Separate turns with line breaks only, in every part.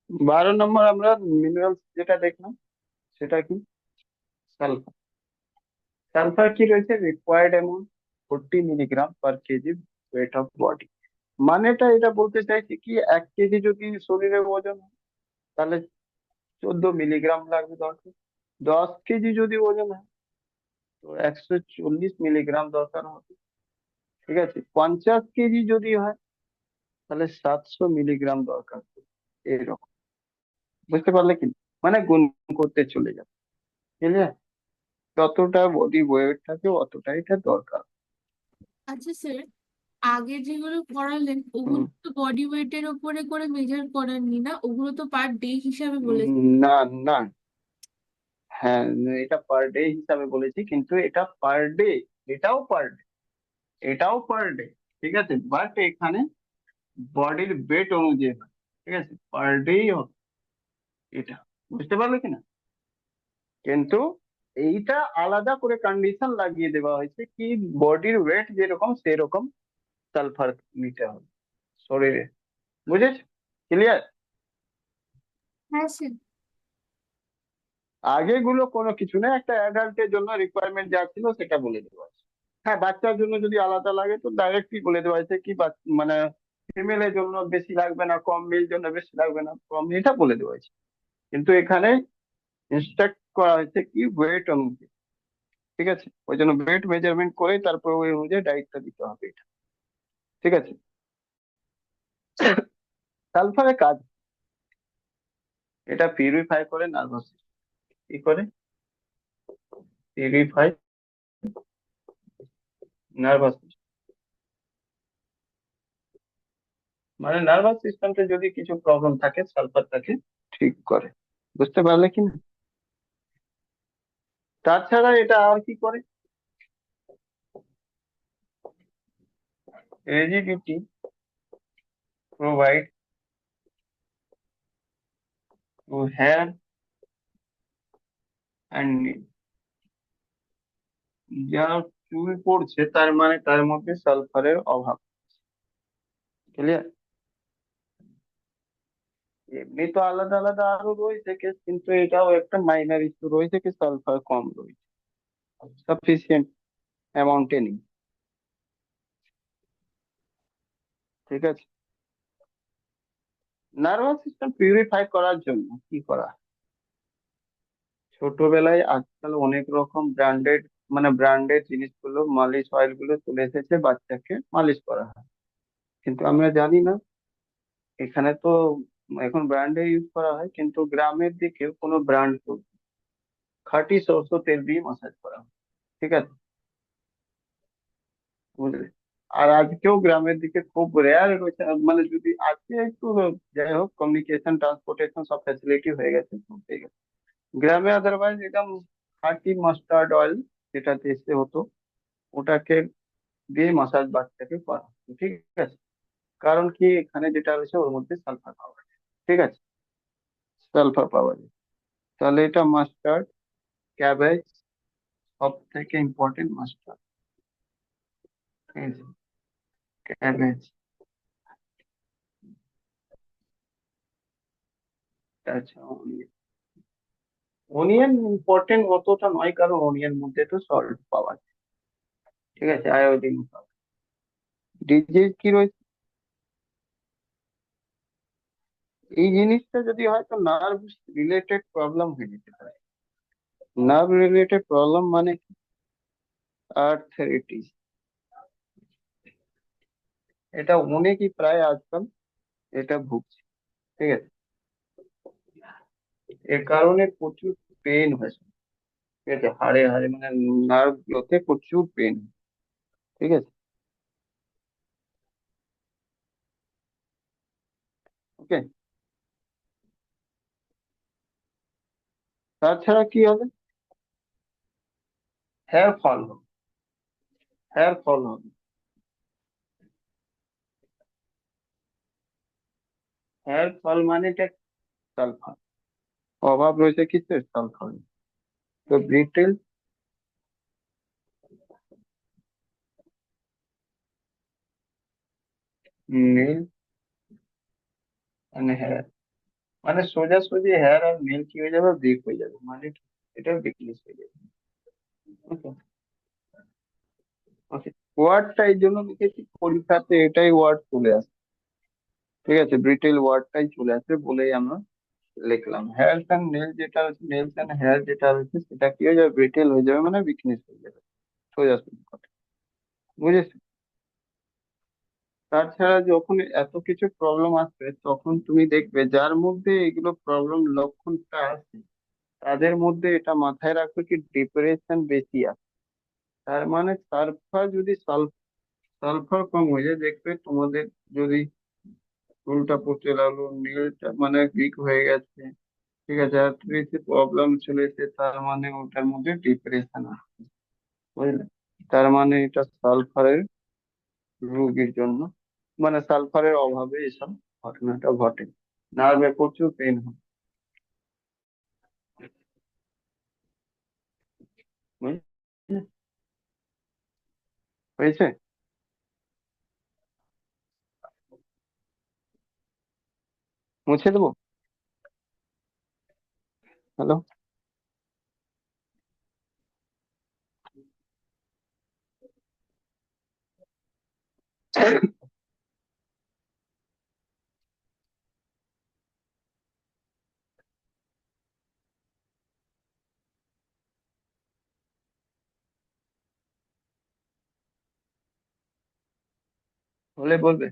12 নম্বর আমরা মিনারেলস যেটা দেখলাম সেটা কি? সালফার। সালফার কি রয়েছে? Required amount 40 milligram per KG weight of body. মানেটা এটা বলতে চাইছি কি, 1 কেজি যদি শরীরের ওজন হয়, তাহলে 14 মিলিগ্রাম লাগবে দরকার। 10 কেজি যদি ওজন হয়, তো 140 মিলিগ্রাম দরকার হবে। ঠিক আছে, 50 কেজি যদি হয়, তাহলে 700 মিলিগ্রাম দরকার হবে। এরকম, বুঝতে পারলে কি? মানে গুণ করতে চলে যাবে। ক্লিয়ার? যতটা বডি ওয়েট থাকে অতটাই এটা দরকার।
আচ্ছা স্যার, আগে যেগুলো করালেন ওগুলো
হুম।
তো বডি ওয়েটের ওপরে করে মেজার করাননি না, ওগুলো তো পার ডে হিসাবে বলেছেন।
না, না। হ্যাঁ, এটা পার ডে হিসাবে বলেছি, কিন্তু এটা পার ডে, এটাও পার ডে, এটাও পার ডে। ঠিক আছে, বাট এখানে বডির ওয়েট অনুযায়ী হয়। ঠিক আছে, পার ডেই হবে এটা। বুঝতে পারলে কিনা? কিন্তু এইটা আলাদা করে কন্ডিশন লাগিয়ে দেওয়া হয়েছে কি, বডির ওয়েট যেরকম সেরকম সালফার নিতে হবে শরীরে। বুঝেছ? ক্লিয়ার?
হ্যাঁ স্যার।
আগেগুলো কোনো কিছু না, একটা অ্যাডাল্টের জন্য রিকোয়ারমেন্ট যা ছিল সেটা বলে দেওয়া হয়েছে। হ্যাঁ, বাচ্চার জন্য যদি আলাদা লাগে তো ডাইরেক্টলি বলে দেওয়া হয়েছে কি, মানে ফিমেলের জন্য বেশি লাগবে না কম, মেল জন্য বেশি লাগবে না কম, এটা বলে দেওয়া হয়েছে। কিন্তু এখানে ইনস্ট্রাক্ট করা হয়েছে কি ওয়েট অনুযায়ী। ঠিক আছে, ওই জন্য ওয়েট মেজারমেন্ট করে তারপর ওই অনুযায়ী ডায়েটটা দিতে হবে এটা। ঠিক আছে। সালফারের কাজ, এটা পিউরিফাই করে নার্ভাস সিস্টেম। কি করে? পিউরিফাই নার্ভাস সিস্টেম, মানে নার্ভাস সিস্টেমে যদি কিছু প্রবলেম থাকে সালফার তাকে ঠিক করে। বুঝতে পারলে কি না? তাছাড়া এটা আর কি করে? Rigidity provide to hair and, যার চুল পড়ছে তার মানে তার মধ্যে সালফারের অভাব। ক্লিয়ার? এমনি তো আলাদা আলাদা আরো রয়েছে কেস, কিন্তু এটাও একটা মাইনার ইস্যু রয়েছে কি, সালফার কম রয়েছে, সাফিসিয়েন্ট অ্যামাউন্টে নেই। ঠিক আছে। নার্ভাস সিস্টেম পিউরিফাই করার জন্য কি করা হয়? ছোটবেলায় আজকাল অনেক রকম ব্র্যান্ডেড, মানে ব্র্যান্ডেড জিনিসগুলো, মালিশ অয়েল গুলো চলে এসেছে, বাচ্চাকে মালিশ করা হয়। কিন্তু আমরা জানি না, এখানে তো এখন ব্র্যান্ডে ইউজ করা হয়, কিন্তু গ্রামের দিকে কোনো ব্র্যান্ড, খাঁটি সরষের তেল দিয়ে মাসাজ করা হয়। ঠিক আছে, বুঝলে? আর আজকেও গ্রামের দিকে খুব রেয়ার রয়েছে, মানে যদি আজকে একটু, যাই হোক, কমিউনিকেশন ট্রান্সপোর্টেশন সব ফ্যাসিলিটি হয়ে গেছে, সব হয়ে গেছে। গ্রামে আদারওয়াইজ একদম খাঁটি মাস্টার্ড অয়েল, যেটা দেশে হতো, ওটাকে দিয়ে মাসাজ বাচ্চাকে করা হতো। ঠিক আছে, কারণ কি, এখানে যেটা রয়েছে ওর মধ্যে সালফার পাওয়া যায়। ঠিক আছে, সালফার পাওয়া যায়। তাহলে এটা মাস্টার্ড, ক্যাবেজ, সব থেকে ইম্পর্টেন্ট মাস্টার্ড, ক্যাবেজ। আচ্ছা, অনিয়ন ইম্পর্টেন্ট অতটা নয়, কারণ অনিয়ন মধ্যে তো সল্ট পাওয়া যায়। ঠিক আছে, আয়োডিন পাওয়া যায়। ডিজিজ কি রয়েছে? এই জিনিসটা যদি হয় তো নার্ভ রিলেটেড প্রবলেম হয়ে যেতে পারে। নার্ভ রিলেটেড প্রবলেম মানে আর্থারিটিস। এটা অনেকই প্রায় আজকাল এটা ভুগছে। ঠিক আছে, এর কারণে প্রচুর পেন হয়েছে। ঠিক আছে, হাড়ে হাড়ে মানে নার্ভ গুলোতে প্রচুর পেন। ঠিক আছে, ওকে। তাছাড়া কি হবে? হেয়ার ফল হবে, হেয়ার ফল হবে। হেয়ার ফল মানে এটা সালফার অভাব রয়েছে কিছু, সালফার। তো ব্রিটেল নেল এন্ড হেয়ার, মানে সোজাসুজি হেয়ার আর নেল কি হয়ে যাবে, ব্রেক হয়ে যাবে, মানে এটা উইকনেস হয়ে যাবে। ওকে। ওকে, ওয়ার্ডটা এই জন্য লিখেছি, পরীক্ষাতে এটাই ওয়ার্ড চলে আসে। ঠিক আছে, ব্রিটেল ওয়ার্ডটাই চলে আসে বলেই আমরা লিখলাম। হেয়ার অ্যান্ড নেল যেটা হচ্ছে, নেলস অ্যান্ড হেয়ার যেটা হচ্ছে, সেটা কি হয়ে যাবে, ব্রিটেল হয়ে যাবে, মানে উইকনেস হয়ে যাবে, সোজাসুজি কথা। বুঝেছো? তাছাড়া যখন এত কিছু প্রবলেম আসবে, তখন তুমি দেখবে যার মধ্যে এগুলো প্রবলেম লক্ষণটা আছে, তাদের মধ্যে এটা মাথায় রাখবে কি ডিপ্রেশন বেশি আছে। তার মানে সালফার যদি সালফার কম হয়ে যায়, দেখবে তোমাদের যদি চুলটা পচে লাগলো, নীলটা মানে উইক হয়ে গেছে, ঠিক আছে, আর বেশি প্রবলেম চলেছে, তার মানে ওটার মধ্যে ডিপ্রেশন আছে। বুঝলে? তার মানে এটা সালফারের রোগীর জন্য, মানে সালফারের অভাবে এসব ঘটনাটা ঘটে। নার্ভে প্রচুর পেন হয়। বুঝলে? হয়েছে? মুছে দেবো? হ্যালো? বলে বলবে।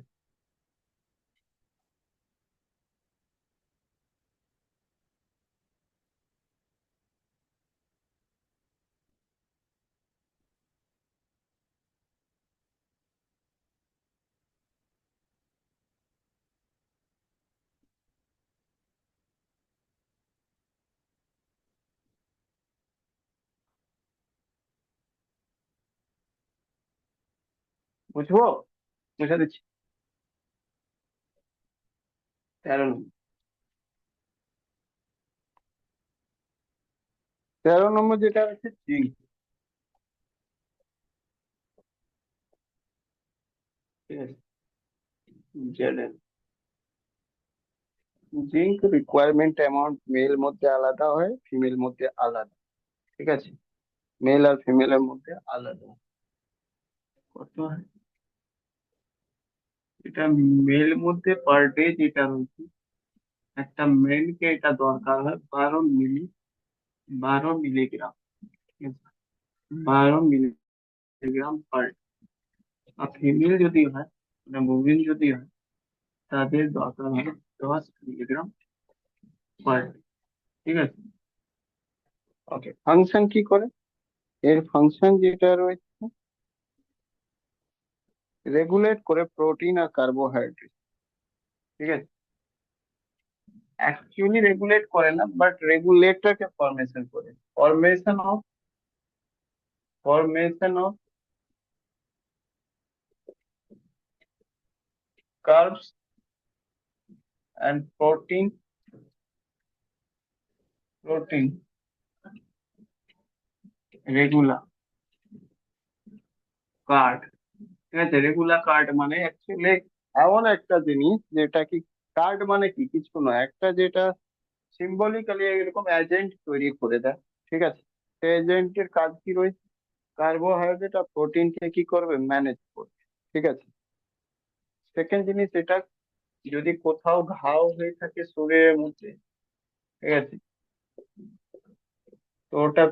বুঝবো? মুছে দিচ্ছি। 13 নম্বর। 13 নম্বর যেটা আছে জিঙ্ক। ঠিক আছে, Z. Zinc requirement amount male মধ্যে আলাদা হয়, ফিমেল মধ্যে আলাদা। ঠিক আছে, মেল আর ফিমেলের মধ্যে আলাদা। কত হয় এটা? মেল মধ্যে পার ডে যেটা রয়েছে, একটা মেলকে এটা দরকার হয় 12 মিলিগ্রাম। ঠিক আছে, 12 মিলিগ্রাম পার। আর ফিমেল যদি হয়, মানে মুভিন যদি হয়, তাদের দরকার হয় 10 মিলিগ্রাম পার। ঠিক আছে। ওকে, ফাংশন কি করে? এর ফাংশন যেটা রয়েছে, রেগুলেট করে প্রোটিন আর কার্বোহাইড্রেট। ঠিক আছে, অ্যাকচুয়ালি রেগুলেট করে না, বাট রেগুলেটরকে ফরমেশন করে। Formation of formation of carbs and protein regular card. ঠিক আছে, রেগুলার কার্ড মানে অ্যাকচুয়ালি এমন একটা জিনিস যেটা কি, কার্ড মানে কি, কিছু নয়, একটা যেটা সিম্বলিক্যালি এরকম এজেন্ট তৈরি করে দেয়। ঠিক আছে, সেই এজেন্টের কাজ কি রয়েছে, কার্বোহাইড্রেট আর প্রোটিনকে কি করবে, ম্যানেজ করবে। ঠিক আছে। সেকেন্ড জিনিস, এটা যদি কোথাও ঘাও হয়ে থাকে শরীরের মধ্যে, ঠিক আছে, তো ওটা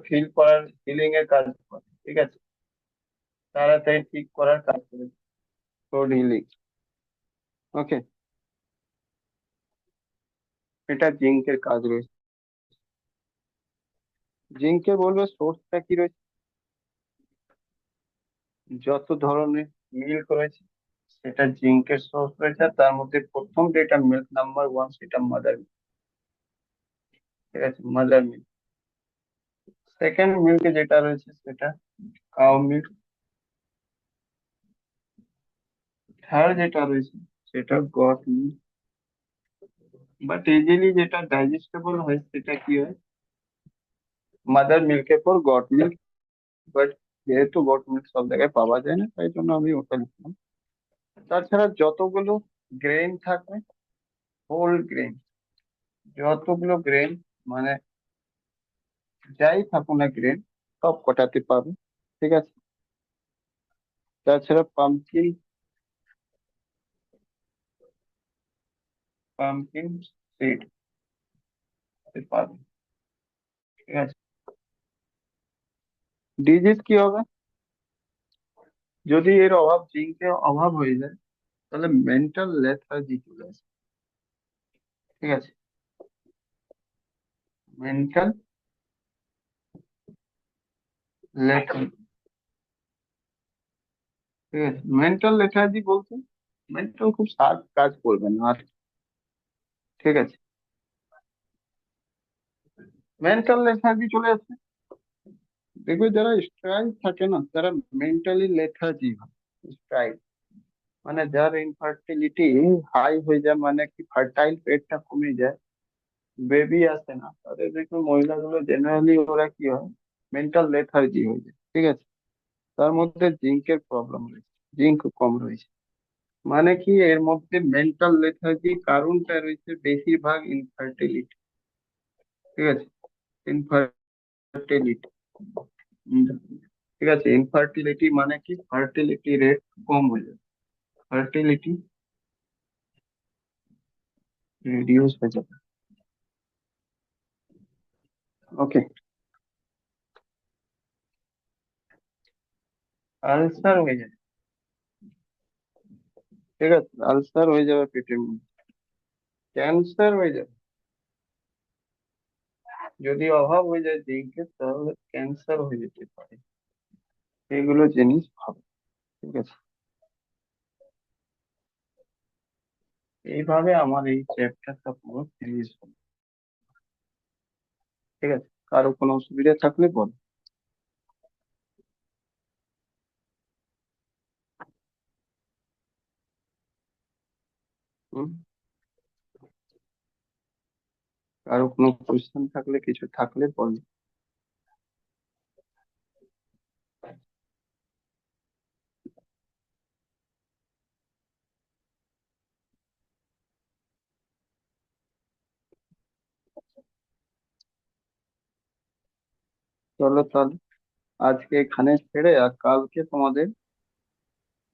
হিলিং এর কাজ করে। ঠিক আছে, তাড়াতাড়ি ঠিক করার কাজ করে, ফ্লুইড হিলিং। ওকে, এটা জিঙ্কের কাজ রয়েছে। জিঙ্কে বলবে সোর্সটা কি রয়েছে, যত ধরনের মিল্ক রয়েছে, সেটা জিঙ্কের সোর্স রয়েছে। আর তার মধ্যে প্রথম যেটা মিল্ক নাম্বার ওয়ান, সেটা মাদার মিল্ক। ঠিক আছে, মাদার মিল্ক। সেকেন্ড মিল্কে যেটা রয়েছে, সেটা কাউ মিল্ক। থার্ড যেটা রয়েছে, সেটা গট মিল্ক। বাট ইজিলি যেটা ডাইজেস্টেবল হয়, সেটা কি হয়, মাদার মিল্কের পর গট মিল্ক। বাট যেহেতু গট মিল্ক সব জায়গায় পাওয়া যায় না, তাই জন্য আমি ওটা লিখলাম। তাছাড়া যতগুলো গ্রেন থাকবে, হোল গ্রেন, যতগুলো গ্রেন মানে যাই থাকুক না গ্রেন সব কটাতে পাবে, ঠিক আছে। তাছাড়া পাম্পকিন পাম্পকিন সিড পাবে, ঠিক আছে। ডিজিজ কি হবে? যদি এর অভাব, জিঙ্কের অভাব হয়ে যায়, তাহলে মেন্টাল লেথার্জি চলে আসে, ঠিক আছে। মেন্টাল লেথার্জি, ঠিক আছে। মেন্টাল লেথার্জি বলতে মেন্টাল খুব শার্প কাজ করবে না আর, ঠিক আছে। মেন্টাল লেথার্জি চলে আসে, দেখবে যারা স্ট্রাইক থাকে না তারা মেন্টালি লেথার্জি হয়। স্ট্রাইক মানে যার ইনফার্টিলিটি হাই হয়ে যায়, মানে কি ফার্টাইল পেটটা কমে যায়, বেবি আসে না, তাদের দেখবে মহিলাগুলো জেনারেলি ওরা কি হয়, মেন্টাল লেথার্জি হয়ে যায়, ঠিক আছে। তার মধ্যে জিঙ্কের প্রবলেম রয়েছে, জিঙ্ক কম রয়েছে। মানে কি এর মধ্যে মেন্টাল লেথার্জি কারণটা রয়েছে বেশিরভাগ ইনফার্টিলিটি, ঠিক আছে। ইনফার্টিলিটি, ঠিক আছে। ইনফার্টিলিটি মানে কি ফার্টিলিটি রেট কম হয়ে যায়, ফার্টিলিটি রিডিউস হয়ে যাবে, ওকে। আলসার হয়ে যায়, ঠিক আছে। আলসার হয়ে যাবে পেটের মধ্যে, ক্যান্সার হয়ে যাবে। যদি অভাব হয়ে যায় জিঙ্কের তাহলে ক্যান্সার হয়ে যেতে পারে, এগুলো জিনিস ভালো, ঠিক আছে। এইভাবে আমার এই চ্যাপ্টারটা পুরো ফিনিশ হলো, ঠিক আছে। কারো কোনো অসুবিধা থাকলে বল। হুম? কারো কোনো কোয়েশ্চেন থাকলে, কিছু থাকলে বল। চলো তাহলে আজকে এখানে ছেড়ে, আর কালকে তোমাদের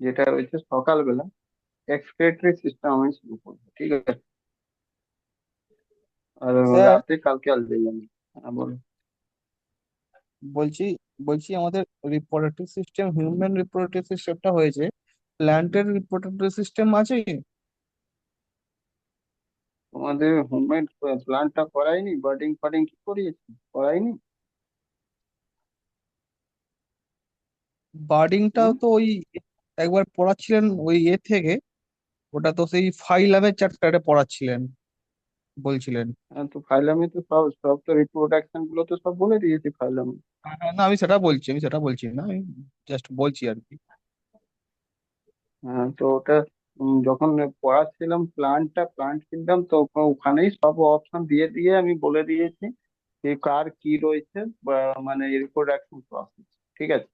যেটা রয়েছে সকালবেলা এক্সক্রেটরি সিস্টেম আমি শুরু করবো, ঠিক আছে। আর
স্যার
রাতে কালকে আসবেন আমি। হ্যাঁ বলো।
বলছি বলছি আমাদের রিপ্রোডাক্টিভ সিস্টেম, হিউম্যান রিপ্রোডাক্টিভ সিস্টেমটা হয়েছে, প্ল্যান্টের রিপ্রোডাক্টিভ সিস্টেম আছে কি?
তোমাদের হোমমেড প্ল্যানটা করাইনি? বার্ডিং ফার্ডিং কি করিয়েছি? করাইনি?
বার্ডিংটাও
হুম?
তো ওই একবার পড়াচ্ছিলেন ওই থেকে, ওটা তো সেই ফাইলামের চ্যাপ্টারে পড়াচ্ছিলেন, বলছিলেন।
হ্যাঁ, তো ফাইলামে তো সব সব তো রিপ্রোডাকশন গুলো তো সব বলে দিয়েছি ফাইলামে।
হ্যাঁ, হ্যাঁ, না আমি সেটা বলছি না, আমি জাস্ট বলছি আর কি।
হ্যাঁ, তো ওটা যখন পড়াচ্ছিলাম প্লান্ট কিনতাম তো ওখানেই সব অপশন দিয়ে দিয়ে আমি বলে দিয়েছি যে কার কি রয়েছে, বা মানে রিপ্রোডাকশন প্রসেস, ঠিক আছে।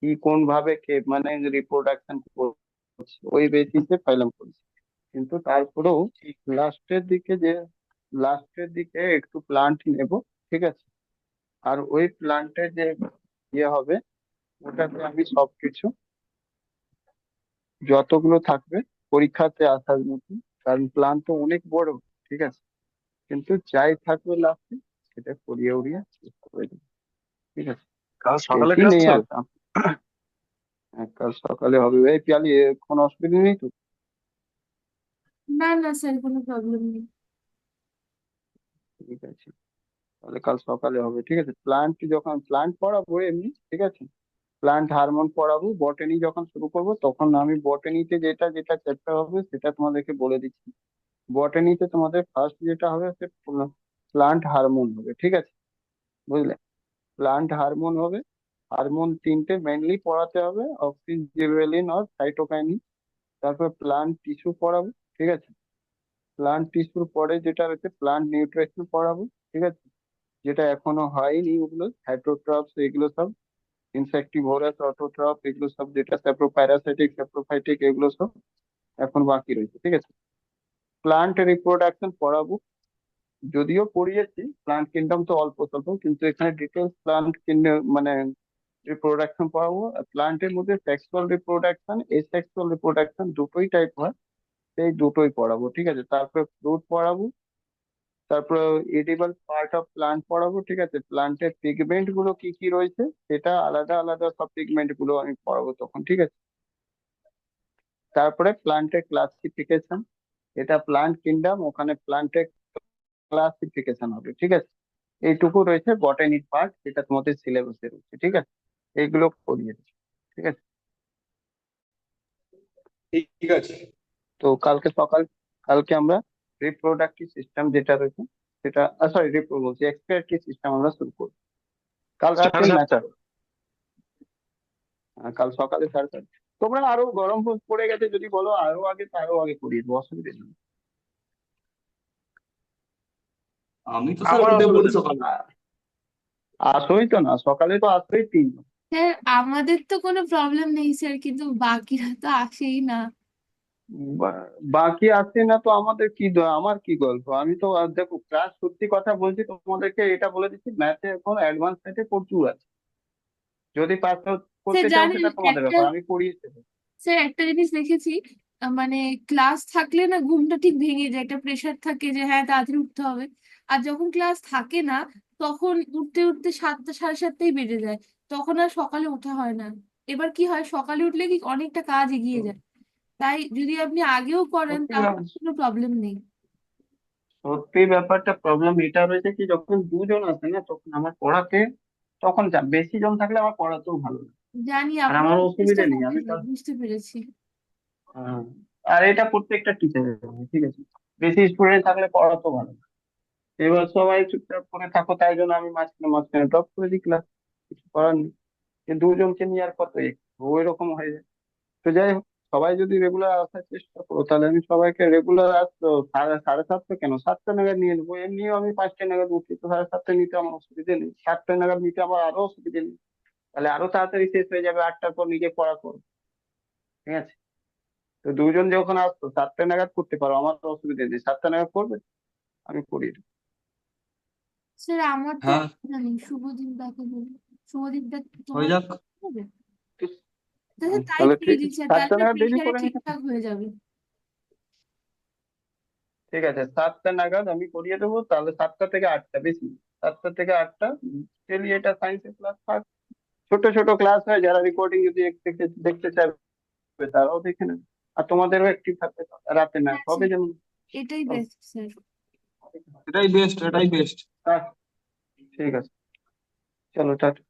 কি কোন ভাবে কে মানে রিপ্রোডাকশন করছে ওই বেসিসে ফাইলাম করেছি। কিন্তু তারপরেও লাস্টের দিকে যে লাস্টের দিকে একটু প্লান্ট নেব, ঠিক আছে। আর ওই প্লান্টের যে ইয়ে হবে, ওটাতে আমি সবকিছু যতগুলো থাকবে পরীক্ষাতে আসার মতো, কারণ প্ল্যান তো অনেক বড়, ঠিক আছে। কিন্তু যাই থাকবে লাস্টে সেটা করিয়ে উড়িয়ে শেষ করে দেবো, ঠিক আছে।
কাল সকালে
বেশি
ক্লাস
নেই
তো?
আর কাল সকালে হবে। এই পিয়ালি কোনো অসুবিধা নেই তো?
না না স্যার, কোনো প্রবলেম নেই।
ঠিক আছে, তাহলে কাল সকালে হবে, ঠিক আছে। প্লান্ট পড়াবো এমনি, ঠিক আছে। প্লান্ট হারমোন পড়াবো, বটানি যখন শুরু করবো তখন আমি বটানিতে যেটা যেটা চ্যাপ্টার হবে সেটা তোমাদেরকে বলে দিচ্ছি। বটানিতে তোমাদের ফার্স্ট যেটা হবে সে প্লান্ট হারমোন হবে, ঠিক আছে, বুঝলে। প্লান্ট হারমোন হবে। হারমোন তিনটে মেনলি পড়াতে হবে, অক্সিন, জিবরেলিন আর সাইটোকাইনিন। তারপর প্লান্ট টিস্যু পড়াবো, ঠিক আছে। প্লান্ট টিস্যুর পরে যেটা রয়েছে প্লান্ট নিউট্রিশন পড়াবো, ঠিক আছে। যেটা এখনো হয়নি, ওগুলো হেটারোট্রফস এগুলো সব, ইনসেক্টিভোরাস, অটোট্রফ এগুলো সব, যেটা স্যাপ্রোপ্যারাসাইটিক, স্যাপ্রোফাইটিক এগুলো সব এখন বাকি রয়েছে, ঠিক আছে। প্লান্ট রিপ্রোডাকশন পড়াবো, যদিও পড়িয়েছি প্লান্ট কিংডম তো অল্প স্বল্প, কিন্তু এখানে ডিটেলস প্লান্ট কিংডম মানে রিপ্রোডাকশন পড়াবো। প্লান্টের মধ্যে সেক্সুয়াল রিপ্রোডাকশন, এসেক্সুয়াল রিপ্রোডাকশন দুটোই টাইপ হয়, সেই দুটোই পড়াবো, ঠিক আছে। তারপরে ফ্রুট পড়াবো, তারপরে এডিবল পার্ট অফ প্লান্ট পড়াবো, ঠিক আছে। প্লান্টের পিগমেন্ট গুলো কি কি রয়েছে সেটা আলাদা আলাদা সব পিগমেন্ট গুলো আমি পড়াবো তখন, ঠিক আছে। তারপরে প্লান্টের ক্লাসিফিকেশন, এটা প্লান্ট কিংডম, ওখানে প্লান্টের ক্লাসিফিকেশন হবে, ঠিক আছে। এইটুকু রয়েছে বটানির পার্ট, যেটা তোমাদের সিলেবাসে রয়েছে, ঠিক আছে। এইগুলো পড়িয়ে দিচ্ছি, ঠিক আছে।
ঠিক আছে।
তো কালকে আমরা রিপ্রোডাক্টিভ সিস্টেম যেটা রয়েছে সেটা, সরি বলছি এক্সপিরেটরি সিস্টেম আমরা শুরু করবো কাল রাতে
সাড়ে
ম্যাচ
সাতটা।
হবে। কাল সকালে 7:30। তোমরা আরো গরম পড়ে গেছে, যদি বলো আরো আগে তারও আগে করিয়ে দেবো, অসুবিধা নেই।
আমি তো স্যার
আমার
উঠে পড়ি
অসুবিধা নেই।
সকালে।
আসোই তো না, সকালে তো আসোই 3 জন।
স্যার আমাদের তো কোনো প্রবলেম নেই স্যার, কিন্তু বাকিরা তো আসেই না।
বাকি আসে না তো আমাদের কি আমার কি গল্প, আমি তো দেখো ক্লাস সত্যি কথা বলছি তোমাদেরকে, এটা বলে দিচ্ছি, ম্যাথে এখন অ্যাডভান্স ম্যাথে প্রচুর আছে। যদি পাস
স্যার
করতে চাও
জানেন
সেটা তোমাদের
একটা,
ব্যাপার, আমি পড়িয়ে দেবো।
স্যার একটা জিনিস দেখেছি, মানে ক্লাস থাকলে না ঘুমটা ঠিক ভেঙে যায়, একটা প্রেশার থাকে যে হ্যাঁ তাড়াতাড়ি উঠতে হবে। আর যখন ক্লাস থাকে না, তখন উঠতে উঠতে 7টা 7:30টাই বেজে যায়, তখন আর সকালে ওঠা হয় না। এবার কি হয়, সকালে উঠলে কি অনেকটা কাজ এগিয়ে যায়। তাই যদি আপনি আগেও করেন
সত্যি
তাহলে কোনো প্রবলেম নেই।
সত্যি ব্যাপারটা প্রবলেম এটা রয়েছে কি, যখন 2 জন আসে না তখন আমার পড়াতে, তখন বেশি জন থাকলে আমার পড়াতেও ভালো লাগে।
জানি
আর
আপনার
আমার
চেষ্টা
অসুবিধা নেই,
করতে
আমি
হয়, বুঝতে পেরেছি।
আহ, আর এটা প্রত্যেকটা টিচারের, ঠিক আছে। বেশি স্টুডেন্ট থাকলে পড়াতেও ভালো লাগে। এবার সবাই চুপচাপ করে থাকো, তাই জন্য আমি মাঝখানে মাঝখানে ড্রপ করে দিই ক্লাস, কিছু করার নেই। 2 জনকে নিয়ে আর কত ওই রকম হয়ে যায়। তো যাই হোক, সবাই যদি রেগুলার আসার চেষ্টা করো তাহলে আমি সবাইকে রেগুলার আসতো, 7:30 কেন 7টা নাগাদ নিয়ে নেবো। এমনিও আমি 5টা নাগাদ উঠি, তো 7:30 নিতে আমার অসুবিধা নেই, 7টা নাগাদ নিতে আমার আরো অসুবিধা নেই। তাহলে আরো তাড়াতাড়ি শেষ হয়ে যাবে, 8টার পর নিজে পড়া করো, ঠিক আছে। তো 2 জন যখন আসতো 7টা নাগাদ করতে পারো, আমার তো অসুবিধা নেই, 7টা নাগাদ করবে, আমি করিয়ে দেবো।
স্যার আমার তো
হ্যাঁ,
জানি শুভদীপ দাকে বলবো, শুভদীপ দা
হয়ে
তোমার
যাক।
হবে।
তো,
তাহলে তাই
তাহলে
করে
ঠিক
দিন
আছে,
স্যার,
7টা
তাহলে
নাগাদ রেডি
প্রেশারে
করে নিতে।
ঠিকঠাক হয়ে যাবে।
ঠিক আছে, 7টা নাগাদ আমি করিয়ে দেবো, তাহলে 7টা থেকে 8টা, বেশি না। 7টা থেকে 8টা ডেলি এটা সায়েন্সের ক্লাস থাক। ছোট ছোট ক্লাস হয়, যারা রেকর্ডিং যদি দেখতে দেখতে চাইবে তারাও দেখে নেবে। আর তোমাদেরও একটিভ থাকবে, রাতে না
হ্যাঁ
হবে
স্যার,
যেমন।
এটাই বেস্ট স্যার।
এটাই বেস্ট, এটাই বেস্ট।
ঠিক আছে, চলো টাটা।